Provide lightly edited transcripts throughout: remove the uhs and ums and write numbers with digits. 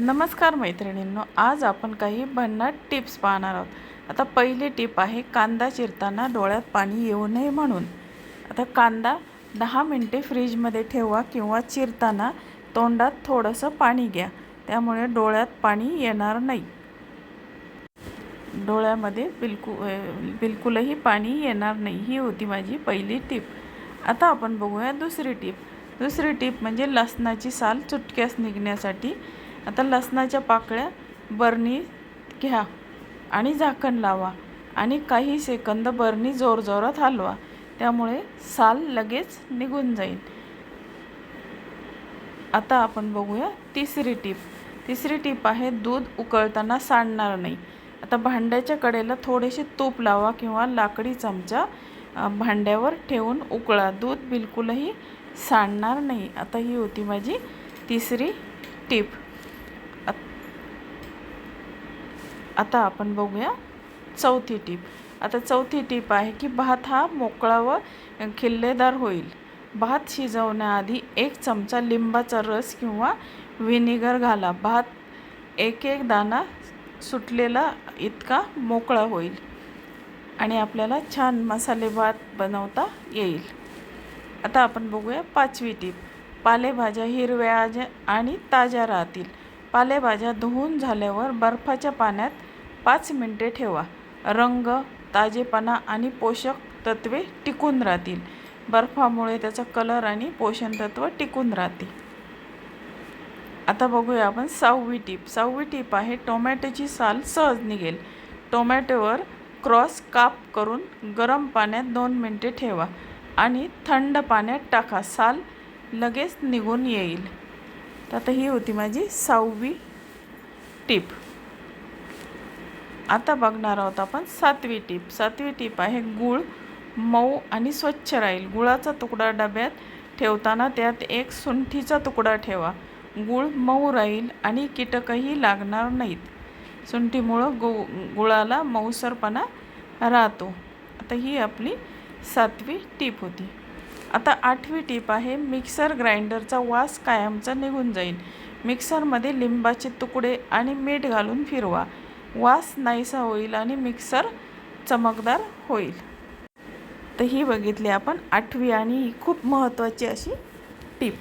नमस्कार मैत्रिणींनो, आज आपण काही भन्नाट टिप्स पाहणार आहोत। आता पहिली टिप आहे कांदा चिरताना डोळ्यात पाणी येऊ नये म्हणून। आता कांदा 10 मिनिटे फ्रीजमध्ये ठेवा किंवा चिरताना तोंडात थोडंसं पाणी घ्या, त्यामुळे डोळ्यात पाणी येणार नाही। डोळ्यामध्ये बिलकुलही पाणी येणार नाही। ही होती माझी पहिली टिप। आता आपण बघूया दुसरी टिप। दुसरी टिप म्हणजे लसणाची साल चुटक्यास निघण्यासाठी। आता लसणाच्या पाकळ्या बरणी घ्या आणि झाकण लावा आणि काही सेकंद बरणी जोरजोरात हलवा, त्यामुळे साल लगेच निघून जाईल। आता आपण बघूया तिसरी टिप। तिसरी टिप आहे दूध उकळताना सांडणार नाही। आता भांड्याच्या कडेला थोडेसे तूप लावा किंवा लाकडी चमचा भांड्यावर ठेवून उकळा, दूध बिलकुलही सांडणार नाही। आता ही होती माझी तिसरी टिप। आता आपण बघूया चौथी टिप। आता चौथी टिप आहे की भात हा मोकळा व खिल्लेदार होईल। भात शिजवण्याआधी 1 चमचा लिंबाचा रस किंवा व्हिनेगर घाला। भात एक दाणा सुटलेला इतका मोकळा होईल आणि आपल्याला छान मसाले भात बनवता येईल। आता आपण बघूया पाचवी टिप। पालेभाज्या हिरव्या आणि ताज्या राहतील। पालेभाज्या धुवून झाल्यावर बर्फाच्या पाण्यात 5 मिनिटे ठेवा। रंग, ताजेपणा आणि पोषक तत्वे टिकून राहतील। बर्फामुळे त्याचा कलर आणि पोषण तत्व टिकून राहते। आता बघूया आपण 6वी टिप। 6वी टिप आहे टोमॅटोची साल सहज निघेल। टोमॅटोवर क्रॉस काप करून गरम पाण्यात 2 मिनिटे ठेवा आणि थंड पाण्यात टाका, साल लगेच निघून येईल। आता ही होती माझी 6वी टिप। आता बघणार आहोत आपण 7वी टिप। 7वी टिप आहे गूळ मऊ आणि स्वच्छ राहील। गुळाचा तुकडा डब्यात ठेवताना त्यात 1 सुंठीचा तुकडा ठेवा। गूळ मऊ राहील आणि कीटकही लागणार नाहीत। सुंठीमुळं गुळाला मऊसरपणा राहतो। आता ही आपली 7वी टिप होती। आता 8वी टिप आहे मिक्सर ग्राइंडरचा वास कायमचा निघून जाईल। मिक्सरमध्ये लिंबाचे तुकडे आणि मीठ घालून फिरवा, वास नाहीसा होईल आणि मिक्सर चमकदार होईल। तर ही बघितली आपण 8वी आणि ही खूप महत्त्वाची अशी टिप।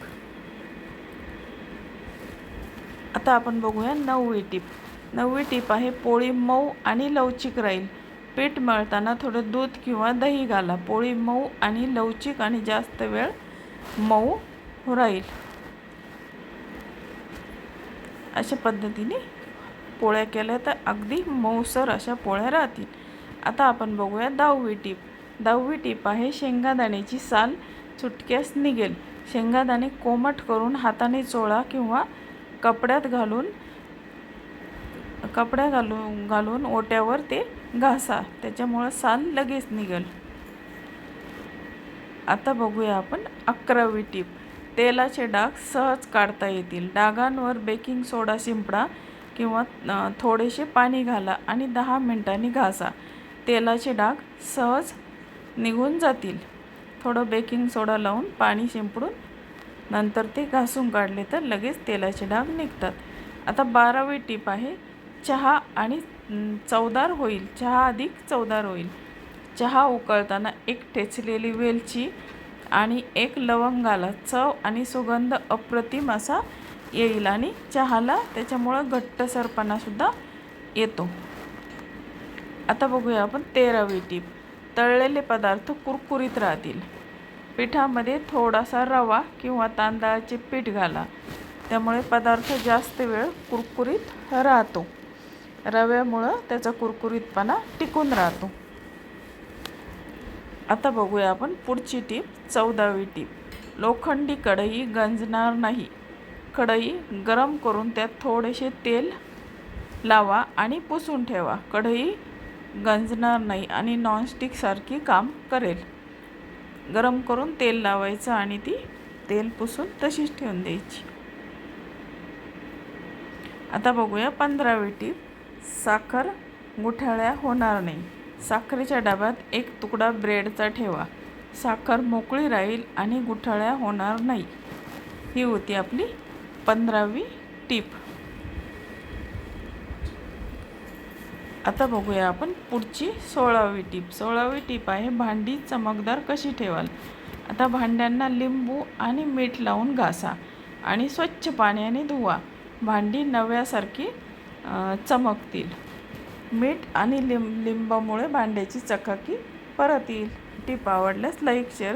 आता आपण बघूया 9वी टिप। 9वी टिप आहे पोळी मऊ आणि लवचिक राहील। पीठ मळताना थोडं दूध किंवा दही घाला। पोळी मऊ आणि लवचिक आणि जास्त वेळ मऊ राहील। अशा पद्धतीने पोळ्या केल्या तर अगदी मऊसर अशा पोळ्या राहतील। आता आपण बघूया 10वी टिप। 10वी टिप आहे शेंगादाण्याची साल चुटक्यास निघेल। शेंगादाणे कोमट करून हाताने चोळा किंवा कपड्यात घालून ओट्यावर ते घासा, त्याच्यामुळे साल लगेच निघेल। आता बघूया आपण 11वी टिप। तेलाचे डाग सहज काढता येतील। डागांवर बेकिंग सोडा शिंपडा किंवा थोडेसे पाणी घाला आणि 10 मिनिटांनी घासा, तेलाचे डाग सहज निघून जातील। थोडं बेकिंग सोडा लावून पाणी शिंपडून नंतर ते घासून काढले तर लगेच तेलाचे डाग निघतात। आता 12वी टिप आहे चहा आणि चवदार होईल। चहा अधिक चवदार होईल। चहा उकळताना 1 ठेचलेली वेलची आणि 1 लवंग घाला, चव आणि सुगंध अप्रतिम असा येईल आणि चहाला त्याच्यामुळं घट्टसरपणासुद्धा येतो। आता बघूया आपण 13वी टिप। तळलेले पदार्थ कुरकुरीत राहतील। पिठामध्ये थोडासा रवा किंवा तांदळाचे पीठ घाला, त्यामुळे पदार्थ जास्त वेळ कुरकुरीत राहतो। रव्यामुळं त्याचा कुरकुरीतपणा टिकून राहतो। आता बघूया आपण पुढची टिप 14वी टिप। लोखंडी कढई गंजणार नाही। कढई गरम करून त्यात थोडेसे तेल लावा आणि पुसून ठेवा। कढई गंजणार नाही आणि नॉनस्टिक सारखी काम करेल। गरम करून तेल लावायचं आणि ती तेल पुसून तशीच ठेवून द्यायची। आता बघूया 15वी टिप। साखर गुठळ्या होणार नाही। साखरेच्या डब्यात 1 तुकडा ब्रेडचा ठेवा, साखर मोकळी राहील आणि गुठळ्या होणार नाही। ही होती आपली 15वी टिप। आता बघूया आपण पुढची 16वी टीप. 16वी टीप आहे भांडी चमकदार कशी ठेवाल. आता भांड्यांना लिंबू आणि मीठ लावून घासा आणि स्वच्छ पाण्याने धुवा. भांडी नव्यासारखी चमकतील. मीठ आणि लिंबामुळे भांड्याची चकाकी परत येईल. टीप आवडल्यास लाईक शेअर